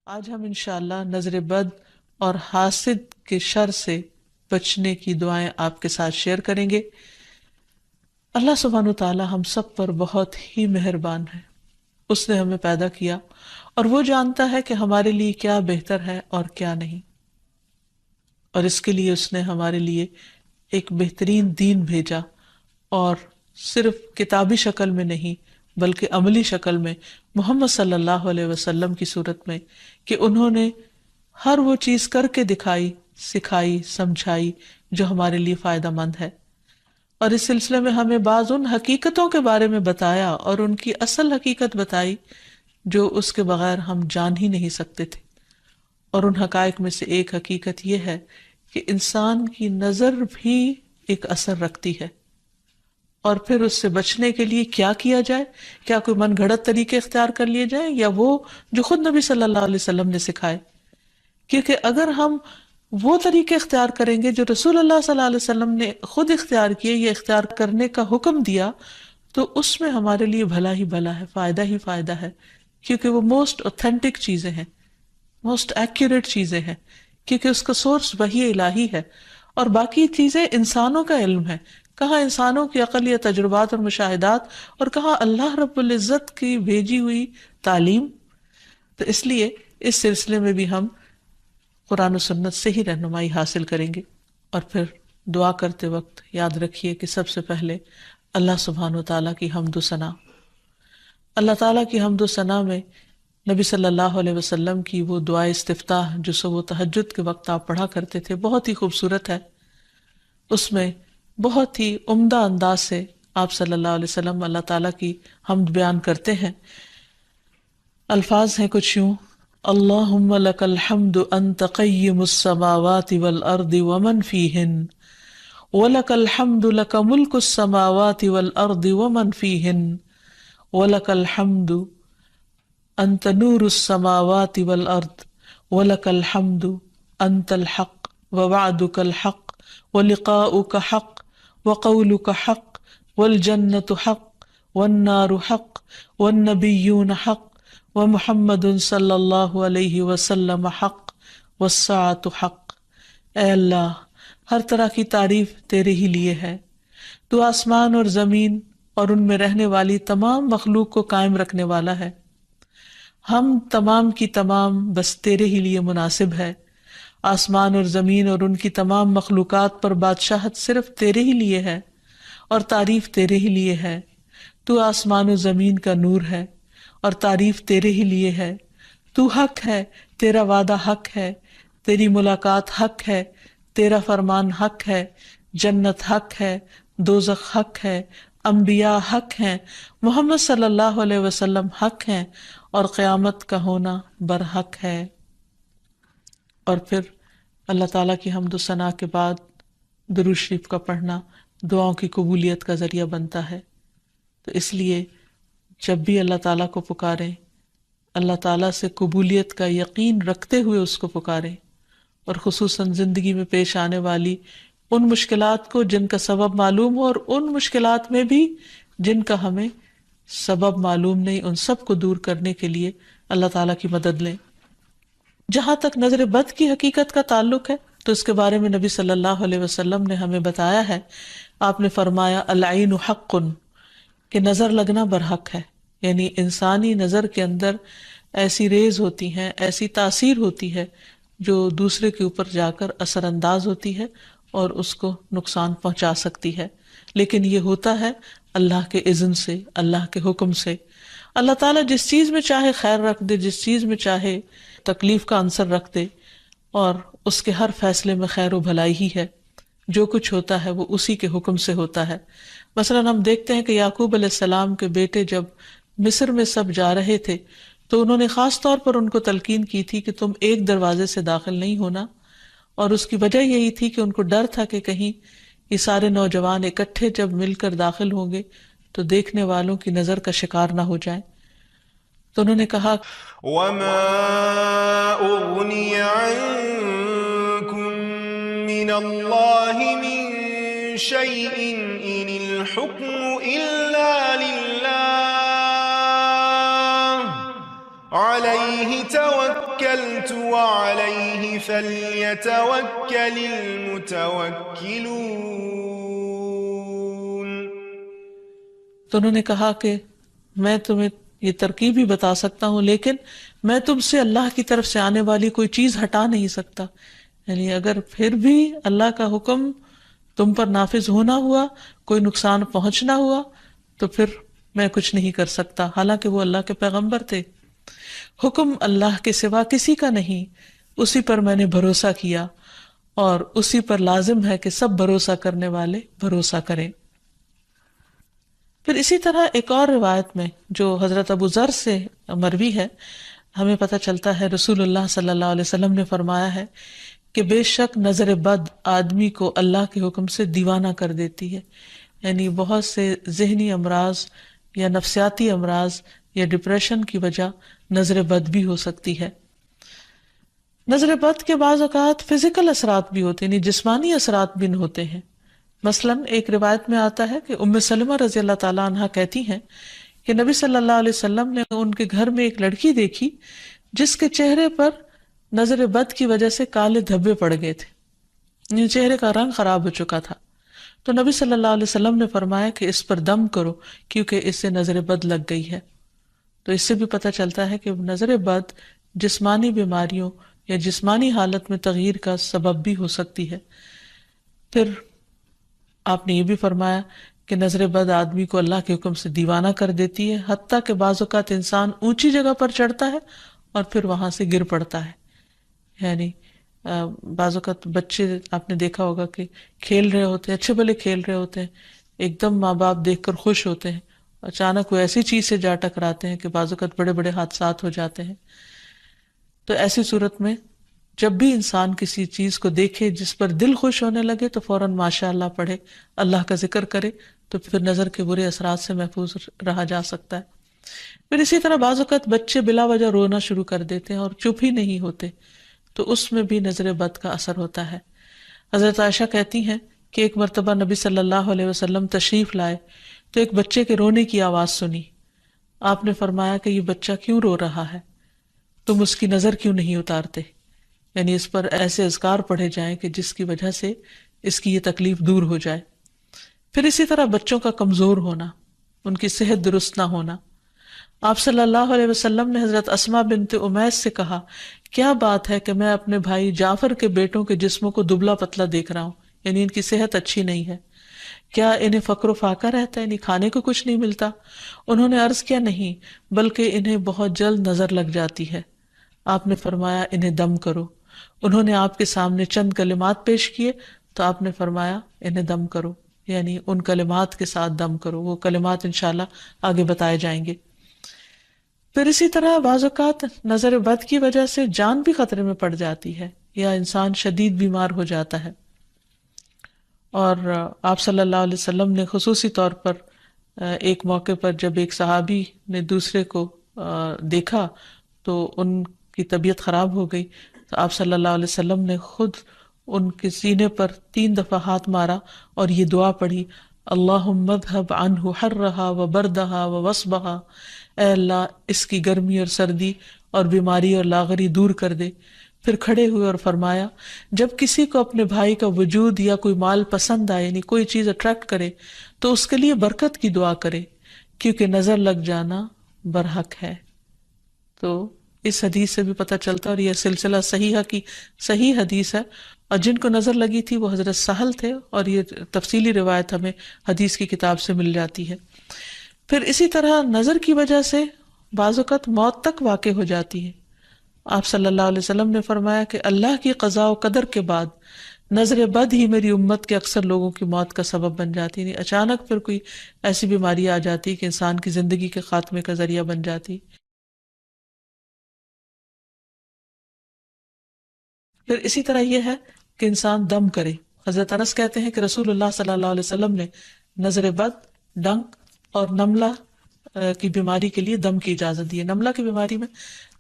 آج ہم انشاءاللہ نظر بد اور حاسد کے شر سے بچنے کی دعائیں آپ کے ساتھ شیئر کریں گے۔ اللہ سبحانہ و تعالی ہم سب پر بہت ہی مہربان ہے۔ اس نے ہمیں پیدا کیا اور وہ جانتا ہے کہ ہمارے لیے کیا بہتر ہے اور کیا نہیں، اور اس کے لیے اس نے ہمارے لیے ایک بہترین دین بھیجا، اور صرف کتابی شکل میں نہیں بلکہ عملی شکل میں محمد صلی اللہ علیہ وسلم کی صورت میں، کہ انہوں نے ہر وہ چیز کر کے دکھائی، سکھائی، سمجھائی جو ہمارے لیے فائدہ مند ہے، اور اس سلسلے میں ہمیں بعض ان حقیقتوں کے بارے میں بتایا اور ان کی اصل حقیقت بتائی جو اس کے بغیر ہم جان ہی نہیں سکتے تھے۔ اور ان حقائق میں سے ایک حقیقت یہ ہے کہ انسان کی نظر بھی ایک اثر رکھتی ہے، اور پھر اس سے بچنے کے لیے کیا کیا جائے، کیا کوئی من گھڑت طریقے اختیار کر لیے جائیں یا وہ جو خود نبی صلی اللہ علیہ وسلم نے سکھائے؟ کیونکہ اگر ہم وہ طریقے اختیار کریں گے جو رسول اللہ صلی اللہ علیہ وسلم نے خود اختیار کیے یا اختیار کرنے کا حکم دیا، تو اس میں ہمارے لیے بھلا ہی بھلا ہے، فائدہ ہی فائدہ ہے، کیونکہ وہ موسٹ اوتھینٹک چیزیں ہیں، موسٹ ایکوریٹ چیزیں ہیں، کیونکہ اس کا سورس وحی الہی ہے، اور باقی چیزیں انسانوں کا علم ہے، کہاں انسانوں کی عقل یا تجربات اور مشاہدات، اور کہاں اللہ رب العزت کی بھیجی ہوئی تعلیم۔ تو اس لیے اس سلسلے میں بھی ہم قرآن و سنت سے ہی رہنمائی حاصل کریں گے۔ اور پھر دعا کرتے وقت یاد رکھیے کہ سب سے پہلے اللہ سبحانہ و تعالیٰ کی حمد و ثنا، اللہ تعالیٰ کی حمد و ثنا میں نبی صلی اللہ علیہ وسلم کی وہ دعائے استفتاح جو صبح و تہجد کے وقت آپ پڑھا کرتے تھے بہت ہی خوبصورت ہے۔ اس میں بہت ہی عمدہ انداز سے آپ صلی اللہ علیہ وسلم اللہ تعالیٰ کی حمد بیان کرتے ہیں۔ الفاظ ہیں کچھ یوں: اللہم لک الحمد انت قیم السماوات والارض ومن فیہن، ولک الحمد لک ملک السماوات والارض ومن فیہن، ولک الحمد انت نور السماوات والارض، ولک الحمد انت الحق ووعدک الحق ولقاؤک حق وقولک حق والجنة حق والنار حق والنبیون حق ومحمد صلی اللہ علیہ وسلم حق والساعة حق۔ اے اللہ، ہر طرح کی تعریف تیرے ہی لیے ہے، تو آسمان اور زمین اور ان میں رہنے والی تمام مخلوق کو قائم رکھنے والا ہے، ہم تمام کی تمام بس تیرے ہی لیے مناسب ہے، آسمان اور زمین اور ان کی تمام مخلوقات پر بادشاہت صرف تیرے ہی لیے ہے اور تعریف تیرے ہی لیے ہے، تو آسمان و زمین کا نور ہے اور تعریف تیرے ہی لیے ہے، تو حق ہے، تیرا وعدہ حق ہے، تیری ملاقات حق ہے، تیرا فرمان حق ہے، جنت حق ہے، دوزخ حق ہے، انبیاء حق ہیں، محمد صلی اللہ علیہ وسلم حق ہیں، اور قیامت کا ہونا برحق ہے۔ اور پھر اللہ تعالیٰ کی حمد و ثنا کے بعد درود شریف کا پڑھنا دعاؤں کی قبولیت کا ذریعہ بنتا ہے۔ تو اس لیے جب بھی اللہ تعالیٰ کو پکاریں، اللہ تعالیٰ سے قبولیت کا یقین رکھتے ہوئے اس کو پکاریں، اور خصوصاً زندگی میں پیش آنے والی ان مشکلات کو جن کا سبب معلوم ہو، اور ان مشکلات میں بھی جن کا ہمیں سبب معلوم نہیں، ان سب کو دور کرنے کے لیے اللہ تعالیٰ کی مدد لیں۔ جہاں تک نظر بد کی حقیقت کا تعلق ہے تو اس کے بارے میں نبی صلی اللہ علیہ وسلم نے ہمیں بتایا ہے۔ آپ نے فرمایا العین حق، کہ نظر لگنا برحق ہے، یعنی انسانی نظر کے اندر ایسی ریز ہوتی ہیں، ایسی تاثیر ہوتی ہے جو دوسرے کے اوپر جا کر اثر انداز ہوتی ہے اور اس کو نقصان پہنچا سکتی ہے، لیکن یہ ہوتا ہے اللہ کے اذن سے، اللہ کے حکم سے۔ اللہ تعالیٰ جس چیز میں چاہے خیر رکھ دے، جس چیز میں چاہے تکلیف کا عنصر رکھ دے، اور اس کے ہر فیصلے میں خیر و بھلائی ہی ہے۔ جو کچھ ہوتا ہے وہ اسی کے حکم سے ہوتا ہے۔ مثلا ہم دیکھتے ہیں کہ یعقوب علیہ السلام کے بیٹے جب مصر میں سب جا رہے تھے تو انہوں نے خاص طور پر ان کو تلقین کی تھی کہ تم ایک دروازے سے داخل نہیں ہونا، اور اس کی وجہ یہی تھی کہ ان کو ڈر تھا کہ کہیں یہ سارے نوجوان اکٹھے جب مل کر داخل ہوں گے تو دیکھنے والوں کی نظر کا شکار نہ ہو جائیں۔ تو انہوں نے کہا وَمَا أُغْنِيَ عَنكُم مِّنَ اللَّهِ مِن شَيْءٍ إِنِ الْحُكْمُ إِلَّا لِلَّهِ عَلَيْهِ عليه توكلت وعليه فليتوكل المتوكلون. تو انہوں نے کہا کہ میں تمہیں یہ ترکیب ہی بتا سکتا ہوں، لیکن میں تم سے اللہ کی طرف سے آنے والی کوئی چیز ہٹا نہیں سکتا. یعنی اگر پھر بھی اللہ کا حکم تم پر نافذ ہونا ہوا، کوئی نقصان پہنچنا ہوا، تو پھر میں کچھ نہیں کر سکتا، حالانکہ وہ اللہ کے پیغمبر تھے. حکم اللہ کے سوا کسی کا نہیں، اسی پر میں نے بھروسہ کیا اور اسی پر لازم ہے کہ سب بھروسہ کرنے والے بھروسہ کریں. پھر اسی طرح ایک اور روایت میں جو حضرت ابو ذر سے مروی ہے، ہمیں پتہ چلتا ہے رسول اللہ صلی اللہ علیہ وسلم نے فرمایا ہے کہ بے شک نظر بد آدمی کو اللہ کے حکم سے دیوانہ کر دیتی ہے. یعنی بہت سے ذہنی امراض یا نفسیاتی امراض یا ڈپریشن کی وجہ نظر بد بھی ہو سکتی ہے. نظر بد کے بعض اوقات فزیکل اثرات بھی ہوتے ہیں، یعنی جسمانی اثرات بھی ہوتے ہیں. مثلا ایک روایت میں آتا ہے کہ ام سلمہ رضی اللہ تعالیٰ عنہا کہتی ہیں کہ نبی صلی اللہ علیہ وسلم نے ان کے گھر میں ایک لڑکی دیکھی جس کے چہرے پر نظر بد کی وجہ سے کالے دھبے پڑ گئے تھے، یعنی چہرے کا رنگ خراب ہو چکا تھا. تو نبی صلی اللہ علیہ وسلم نے فرمایا کہ اس پر دم کرو کیونکہ اس سے نظر بد لگ گئی ہے. تو اس سے بھی پتہ چلتا ہے کہ نظر بد جسمانی بیماریوں یا جسمانی حالت میں تغییر کا سبب بھی ہو سکتی ہے. پھر آپ نے یہ بھی فرمایا کہ نظر بد آدمی کو اللہ کے حکم سے دیوانہ کر دیتی ہے، حتیٰ کہ بعض اوقات انسان اونچی جگہ پر چڑھتا ہے اور پھر وہاں سے گر پڑتا ہے. یعنی بعض اوقات بچے آپ نے دیکھا ہوگا کہ کھیل رہے ہوتے ہیں، اچھے بھلے کھیل رہے ہوتے ہیں، ایک دم ماں باپ دیکھ کر خوش ہوتے ہیں، اچانک وہ ایسی چیز سے جا ٹکراتے ہیں کہ بعض اوقات بڑے بڑے حادثات ہو جاتے ہیں. تو ایسی صورت میں جب بھی انسان کسی چیز کو دیکھے جس پر دل خوش ہونے لگے تو فوراً ماشاء اللہ پڑھے، اللہ کا ذکر کرے، تو پھر نظر کے برے اثرات سے محفوظ رہا جا سکتا ہے. پھر اسی طرح بعض اوقات بچے بلا وجہ رونا شروع کر دیتے ہیں اور چپ ہی نہیں ہوتے، تو اس میں بھی نظر بد کا اثر ہوتا ہے. حضرت عائشہ کہتی ہیں کہ ایک مرتبہ نبی صلی اللہ علیہ وسلم تشریف لائے تو ایک بچے کے رونے کی آواز سنی. آپ نے فرمایا کہ یہ بچہ کیوں رو رہا ہے، تم اس کی نظر کیوں نہیں اتارتے؟ یعنی اس پر ایسے اذکار پڑھے جائیں کہ جس کی وجہ سے اس کی یہ تکلیف دور ہو جائے. پھر اسی طرح بچوں کا کمزور ہونا، ان کی صحت درست نہ ہونا. آپ صلی اللہ علیہ وسلم نے حضرت اسماء بنت امیس سے کہا، کیا بات ہے کہ میں اپنے بھائی جعفر کے بیٹوں کے جسموں کو دبلا پتلا دیکھ رہا ہوں، یعنی ان کی صحت اچھی نہیں ہے، کیا انہیں فقر و فاقہ رہتا ہے، یعنی کھانے کو کچھ نہیں ملتا؟ انہوں نے عرض کیا، نہیں، بلکہ انہیں بہت جلد نظر لگ جاتی ہے. آپ نے فرمایا انہیں دم کرو. انہوں نے آپ کے سامنے چند کلمات پیش کیے تو آپ نے فرمایا انہیں دم کرو، یعنی ان کلمات کے ساتھ دم کرو. وہ کلمات انشاءاللہ آگے بتائے جائیں گے. پھر اسی طرح بعض اوقات نظر بد کی وجہ سے جان بھی خطرے میں پڑ جاتی ہے یا انسان شدید بیمار ہو جاتا ہے. اور آپ صلی اللہ علیہ وسلم نے خصوصی طور پر ایک موقع پر جب ایک صحابی نے دوسرے کو دیکھا تو ان کی طبیعت خراب ہو گئی، تو آپ صلی اللہ علیہ وسلم نے خود ان کے سینے پر 3 دفعہ ہاتھ مارا اور یہ دعا پڑھی، اللہم اذھب عنہ حرہا وبردہا ووصبہا، اے اللہ اس کی گرمی اور سردی اور بیماری اور لاغری دور کر دے. پھر کھڑے ہوئے اور فرمایا، جب کسی کو اپنے بھائی کا وجود یا کوئی مال پسند آئے، یعنی کوئی چیز اٹریکٹ کرے، تو اس کے لیے برکت کی دعا کرے، کیونکہ نظر لگ جانا برحق ہے. تو اس حدیث سے بھی پتہ چلتا، اور یہ سلسلہ صحیحہ کی صحیح حدیث ہے، اور جن کو نظر لگی تھی وہ حضرت سہل تھے، اور یہ تفصیلی روایت ہمیں حدیث کی کتاب سے مل جاتی ہے. پھر اسی طرح نظر کی وجہ سے بعض اوقات موت تک واقع ہو جاتی ہے. آپ صلی اللہ علیہ وسلم نے فرمایا کہ اللہ کی قضاء و قدر کے بعد نظر بد ہی میری امت کے اکثر لوگوں کی موت کا سبب بن جاتی ہے. اچانک پھر کوئی ایسی بیماری آ جاتی کہ انسان کی زندگی کے خاتمے کا ذریعہ بن جاتی. پھر اسی طرح یہ ہے کہ انسان دم کرے. حضرت انس کہتے ہیں کہ رسول اللہ صلی اللہ علیہ وسلم نے نظر بد، ڈنک اور نملہ کی بیماری کے لیے دم کی اجازت دی ہے. نملہ کی بیماری میں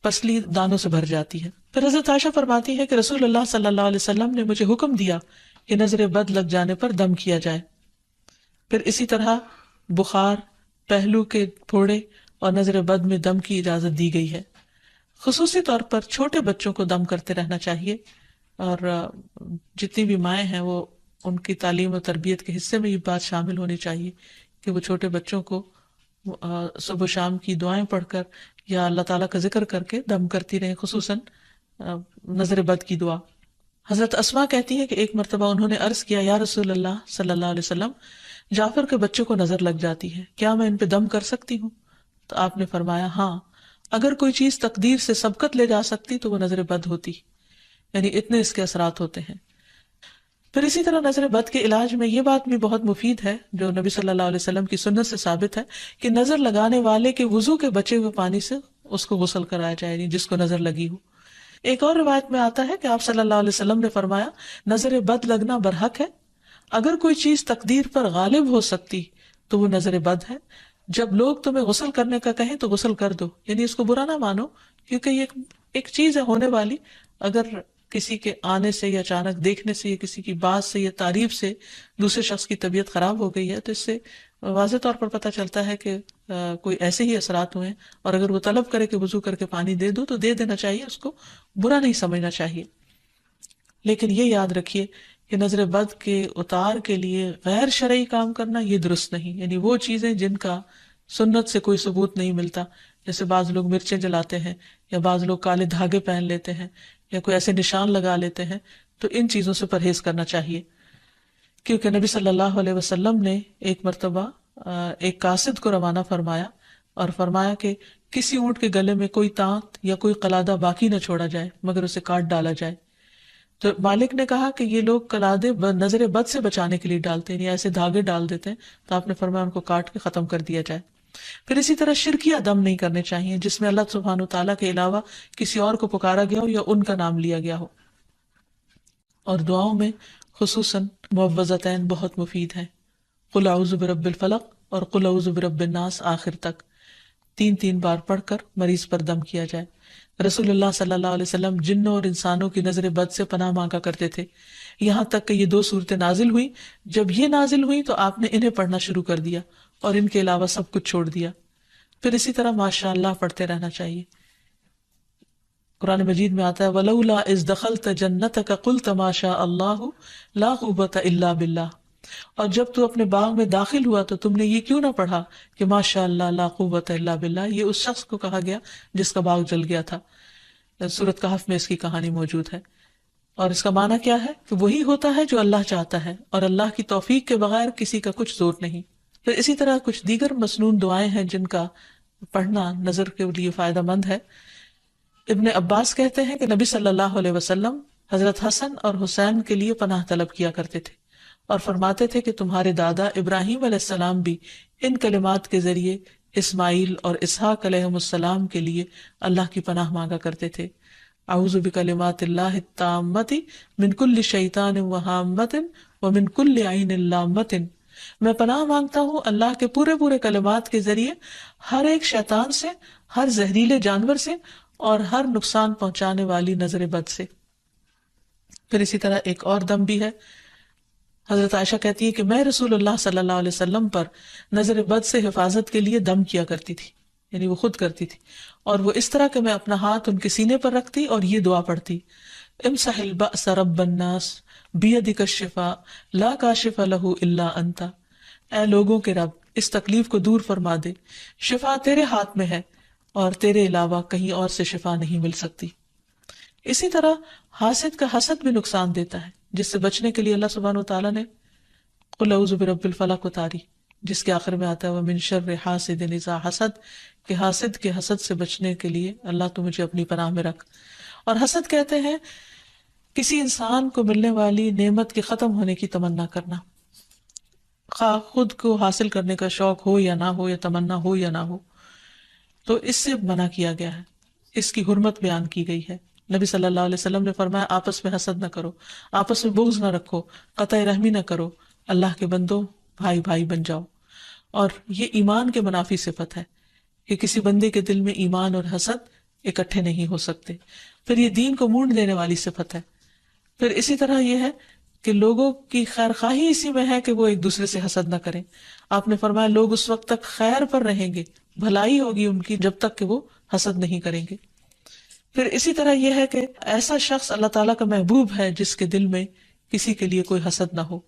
پسلی دانوں سے بھر جاتی ہے. پھر حضرت عائشہ فرماتی ہے کہ رسول اللہ صلی اللہ علیہ وسلم نے مجھے حکم دیا کہ نظر بد لگ جانے پر دم کیا جائے. پھر اسی طرح بخار، پہلو کے پھوڑے اور نظر بد میں دم کی اجازت دی گئی ہے. خصوصی طور پر چھوٹے بچوں کو دم کرتے رہنا چاہیے، اور جتنی بھی مائیں ہیں وہ ان کی تعلیم و تربیت کے حصے میں یہ بات شامل ہونی چاہیے کہ وہ چھوٹے بچوں کو صبح و شام کی دعائیں پڑھ کر یا اللہ تعالیٰ کا ذکر کر کے دم کرتی رہیں، خصوصاً نظر بد کی دعا۔ حضرت اسما کہتی ہے کہ ایک مرتبہ انہوں نے عرض کیا، یا رسول اللہ صلی اللہ علیہ وسلم، جعفر کے بچوں کو نظر لگ جاتی ہے، کیا میں ان پہ دم کر سکتی ہوں؟ تو آپ نے فرمایا ہاں، اگر کوئی چیز تقدیر سے سبقت لے جا سکتی تو وہ نظر بد ہوتی، یعنی اتنے اس کے اثرات ہوتے ہیں۔ پھر اسی طرح نظر بد کے علاج میں یہ بات بھی بہت مفید ہے جو نبی صلی اللہ علیہ وسلم کی سنت سے ثابت ہے کہ نظر لگانے والے کے وضو کے بچے ہوئے پانی سے اس کو غسل کرایا جائے، یعنی جس کو نظر لگی ہو۔ ایک اور روایت میں آتا ہے کہ آپ صلی اللہ علیہ وسلم نے فرمایا، نظر بد لگنا برحق ہے، اگر کوئی چیز تقدیر پر غالب ہو سکتی تو وہ نظر بد ہے، جب لوگ تمہیں غسل کرنے کا کہیں تو غسل کر دو، یعنی اس کو برا نہ مانو، کیونکہ یہ ایک چیز ہے ہونے والی، اگر کسی کے آنے سے یا اچانک دیکھنے سے یا کسی کی بات سے یا تعریف سے دوسرے شخص کی طبیعت خراب ہو گئی ہے تو اس سے واضح طور پر پتہ چلتا ہے کہ کوئی ایسے ہی اثرات ہوئے ہیں، اور اگر وہ طلب کرے کہ وضو کر کے پانی دے دو تو دے دینا چاہیے، اس کو برا نہیں سمجھنا چاہیے۔ لیکن یہ یاد رکھیے کہ نظر بد کے اتار کے لیے غیر شرعی کام کرنا یہ درست نہیں، یعنی وہ چیزیں جن کا سنت سے کوئی ثبوت نہیں ملتا، جیسے بعض لوگ مرچیں جلاتے ہیں یا بعض لوگ کالے دھاگے پہن لیتے ہیں یا کوئی ایسے نشان لگا لیتے ہیں، تو ان چیزوں سے پرہیز کرنا چاہیے، کیونکہ نبی صلی اللہ علیہ وسلم نے ایک مرتبہ ایک قاصد کو روانہ فرمایا اور فرمایا کہ کسی اونٹ کے گلے میں کوئی تانت یا کوئی قلادہ باقی نہ چھوڑا جائے مگر اسے کاٹ ڈالا جائے۔ تو مالک نے کہا کہ یہ لوگ قلادے نظر بد سے بچانے کے لیے ڈالتے ہیں یا ایسے دھاگے ڈال دیتے ہیں، تو آپ نے فرمایا ان کو کاٹ کے ختم کر دیا جائے۔ پھر اسی طرح شرکیہ دم نہیں کرنے چاہیے جس میں اللہ سبحانہ تعالیٰ کے علاوہ کسی اور کو پکارا گیا ہو یا ان کا نام لیا گیا ہو۔ اور دعاؤں میں خصوصاً معوذتین بہت مفید ہیں، قل اعوذ برب الفلق اور قل اعوذ برب الناس آخر تک 3 بار پڑھ کر مریض پر دم کیا جائے۔ رسول اللہ صلی اللہ علیہ وسلم جنوں اور انسانوں کی نظر بد سے پناہ مانگا کرتے تھے، یہاں تک کہ یہ 2 صورتیں نازل ہوئی۔ جب یہ نازل ہوئی تو آپ نے انہیں پڑھنا شروع کر دیا اور ان کے علاوہ سب کچھ چھوڑ دیا۔ پھر اسی طرح ماشاء اللہ پڑھتے رہنا چاہیے۔ قرآن مجید میں آتا ہے وَلَوْلَا إِذْ دَخَلْتَ جَنَّتَكَ قُلْتَ مَا شَاءَ اللَّهُ لَا قُوَّةَ إِلَّا بِاللَّهِ، اور جب تو اپنے باغ میں داخل ہوا تو تم نے یہ کیوں نہ پڑھا کہ ماشاء اللہ لا قوت الا باللہ، یہ اس شخص کو کہا گیا جس کا باغ جل گیا تھا۔ سورۃ کہف میں اس کی کہانی موجود ہے، اور اس کا معنی کیا ہے کہ وہی ہوتا ہے جو اللہ چاہتا ہے، اور اللہ کی توفیق کے بغیر کسی کا کچھ زور نہیں۔ پھر اسی طرح کچھ دیگر مسنون دعائیں ہیں جن کا پڑھنا نظر کے لیے فائدہ مند ہے۔ ابن عباس کہتے ہیں کہ نبی صلی اللہ علیہ وسلم حضرت حسن اور حسین کے لیے پناہ طلب کیا کرتے تھے اور فرماتے تھے کہ تمہارے دادا ابراہیم علیہ السلام بھی ان کلمات کے ذریعے اسماعیل اور اسحاق علیہم السلام کے لیے اللہ کی پناہ مانگا کرتے تھے۔ اعوذ بکلمات اللہ التامۃ من کل شیطان وہامۃ ومن کل عین لامۃ، میں پناہ مانگتا ہوں اللہ کے پورے کلمات کے ذریعے ہر ایک شیطان سے، ہر زہریلے جانور سے اور ہر نقصان پہنچانے والی نظر بد سے۔ پھر اسی طرح ایک اور دم بھی ہے۔ حضرت عائشہ کہتی ہے کہ میں رسول اللہ صلی اللہ علیہ وسلم پر نظر بد سے حفاظت کے لیے دم کیا کرتی تھی، یعنی وہ خود کرتی تھی، اور وہ اس طرح کہ میں اپنا ہاتھ ان کے سینے پر رکھتی اور یہ دعا پڑھتی، امسح البأس رب الناس بیدک الشفاء لا کاشف لہ الا انت، اے لوگوں کے رب اس تکلیف کو دور فرما دے، شفا تیرے ہاتھ میں ہے اور تیرے علاوہ کہیں اور سے شفا نہیں مل سکتی۔ اسی طرح حاسد کا حسد بھی نقصان دیتا ہے، جس سے بچنے کے لیے اللہ سبحانہ وتعالیٰ نے قل اعوذ برب الفلق اتاری، جس کے آخر میں آتا ہے ومن شر حاسد اذا حسد، کہ حاسد کے حسد سے بچنے کے لیے اللہ تو مجھے اپنی پناہ میں رکھ۔ اور حسد کہتے ہیں کسی انسان کو ملنے والی نعمت کے ختم ہونے کی تمنا کرنا، خواہ خود کو حاصل کرنے کا شوق ہو یا نہ ہو، یا تمنا ہو یا نہ ہو، تو اس سے منع کیا گیا ہے، اس کی حرمت بیان کی گئی ہے۔ نبی صلی اللہ علیہ وسلم نے فرمایا آپس میں حسد نہ کرو، آپس میں بغض نہ رکھو، قطع رحمی نہ کرو، اللہ کے بندوں بھائی بھائی بن جاؤ۔ اور یہ ایمان کے منافی صفت ہے کہ کسی بندے کے دل میں ایمان اور حسد اکٹھے نہیں ہو سکتے۔ پھر یہ دین کو مونڈ دینے والی صفت ہے۔ پھر اسی طرح یہ ہے کہ لوگوں کی خیر خواہی اسی میں ہے کہ وہ ایک دوسرے سے حسد نہ کریں۔ آپ نے فرمایا لوگ اس وقت تک خیر پر رہیں گے، بھلائی ہوگی ان کی، جب تک کہ وہ حسد نہیں کریں گے۔ پھر اسی طرح یہ ہے کہ ایسا شخص اللہ تعالیٰ کا محبوب ہے جس کے دل میں کسی کے لیے کوئی حسد نہ ہو.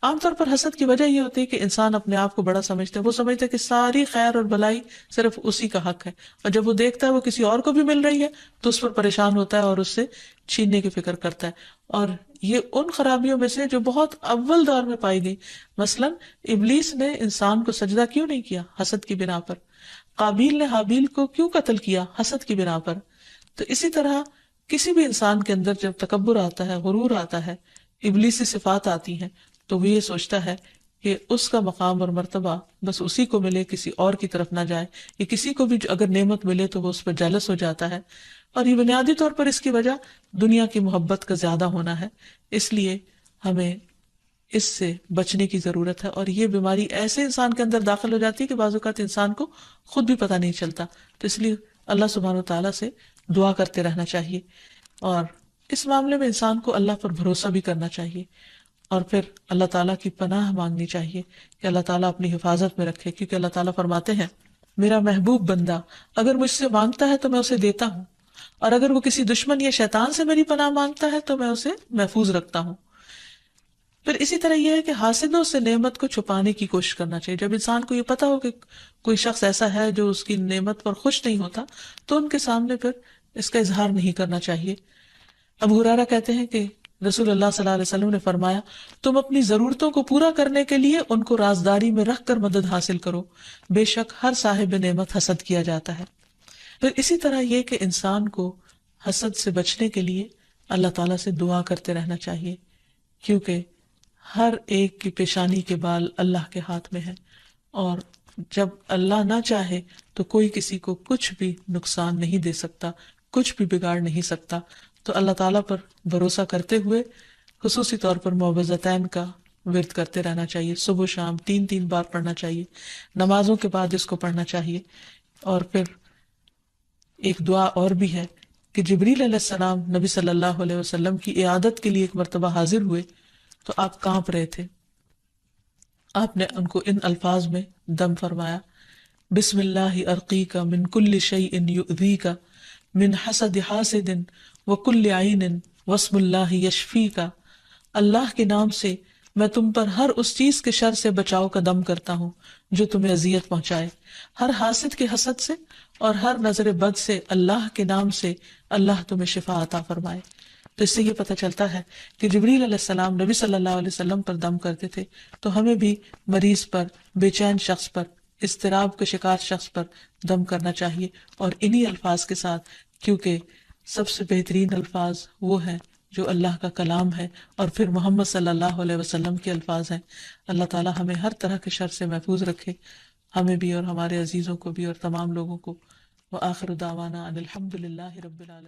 عام طور پر حسد کی وجہ یہ ہوتی ہے کہ انسان اپنے آپ کو بڑا سمجھتا ہے، وہ سمجھتا ہے کہ ساری خیر اور بھلائی صرف اسی کا حق ہے، اور جب وہ دیکھتا ہے وہ کسی اور کو بھی مل رہی ہے تو اس پر پریشان ہوتا ہے اور اس سے چھیننے کی فکر کرتا ہے. اور یہ ان خرابیوں میں سے جو بہت اول دور میں پائی گئی. مثلا ابلیس نے انسان کو سجدہ کیوں نہیں کیا؟ حسد کی بنا پر. قابیل نے حابیل کو کیوں قتل کیا؟ حسد کی بنا پر. تو اسی طرح کسی بھی انسان کے اندر جب تکبر آتا ہے، غرور آتا ہے، ابلیسی صفات آتی ہیں، تو وہ یہ سوچتا ہے کہ اس کا مقام اور مرتبہ بس اسی کو ملے، کسی اور کی طرف نہ جائے. یا کسی کو بھی اگر نعمت ملے تو وہ اس پر جالس ہو جاتا ہے. اور یہ بنیادی طور پر اس کی وجہ دنیا کی محبت کا زیادہ ہونا ہے. اس لیے ہمیں اس سے بچنے کی ضرورت ہے. اور یہ بیماری ایسے انسان کے اندر داخل ہو جاتی ہے کہ بعض اوقات انسان کو خود بھی پتہ نہیں چلتا. تو اس لیے اللہ سبحانہ وتعالیٰ سے دعا کرتے رہنا چاہیے، اور اس معاملے میں انسان کو اللہ پر بھروسہ بھی کرنا چاہیے، اور پھر اللہ تعالیٰ کی پناہ مانگنی چاہیے کہ اللہ تعالیٰ اپنی حفاظت میں رکھے. کیونکہ اللہ تعالیٰ فرماتے ہیں میرا محبوب بندہ اگر مجھ سے مانگتا ہے تو میں اسے دیتا ہوں، اور اگر وہ کسی دشمن یا شیطان سے میری پناہ مانگتا ہے تو میں اسے محفوظ رکھتا ہوں. پھر اسی طرح یہ ہے کہ حاسدوں سے نعمت کو چھپانے کی کوشش کرنا چاہیے. جب انسان کو یہ پتا ہو کہ کوئی شخص ایسا ہے جو اس کی نعمت پر خوش نہیں ہوتا تو ان کے سامنے پھر اس کا اظہار نہیں کرنا چاہیے. ابو ہریرہ کہتے ہیں کہ رسول اللہ صلی اللہ علیہ وسلم نے فرمایا تم اپنی ضرورتوں کو پورا کرنے کے لیے ان کو رازداری میں رکھ کر مدد حاصل کرو، بے شک ہر صاحب نعمت حسد کیا جاتا ہے. پھر اسی طرح یہ کہ انسان کو حسد سے بچنے کے لیے اللہ تعالیٰ سے دعا کرتے رہنا چاہیے، کیونکہ ہر ایک کی پیشانی کے بال اللہ کے ہاتھ میں ہے، اور جب اللہ نہ چاہے تو کوئی کسی کو کچھ بھی نقصان نہیں دے سکتا، کچھ بھی بگاڑ نہیں سکتا. تو اللہ تعالیٰ پر بھروسہ کرتے ہوئے خصوصی طور پر معوذتین کا ورد کرتے رہنا چاہیے. صبح و شام 3 بار پڑھنا چاہیے، نمازوں کے بعد اس کو پڑھنا چاہیے. اور پھر ایک دعا اور بھی ہے کہ جبریل علیہ السلام نبی صلی اللہ علیہ وسلم کی عیادت کے لیے ایک مرتبہ حاضر ہوئے تو آپ کانپ رہے تھے. آپ نے ان کو ان الفاظ میں دم فرمایا، بسم اللہ ارقیک من کل شیء یؤذیک من حسد حاسد وکل عین واسم اللہ یشفیک. اللہ کے نام سے میں تم پر ہر اس چیز کے شر سے بچاؤ کا دم کرتا ہوں جو تمہیں اذیت پہنچائے، ہر حاسد کے حسد سے اور ہر نظر بد سے. اللہ کے نام سے اللہ تمہیں شفا عطا فرمائے. تو اس سے یہ پتہ چلتا ہے کہ جبریل علیہ السلام نبی صلی اللہ علیہ وسلم پر دم کرتے تھے. تو ہمیں بھی مریض پر، بے چین شخص پر، اضطراب کے شکار شخص پر دم کرنا چاہیے، اور انہی الفاظ کے ساتھ، کیونکہ سب سے بہترین الفاظ وہ ہیں جو اللہ کا کلام ہے اور پھر محمد صلی اللہ علیہ وسلم کے الفاظ ہیں. اللہ تعالی ہمیں ہر طرح کے شر سے محفوظ رکھے، ہمیں بھی اور ہمارے عزیزوں کو بھی اور تمام لوگوں کو. وآخر دعوانا ان الحمد للہ رب العالمین.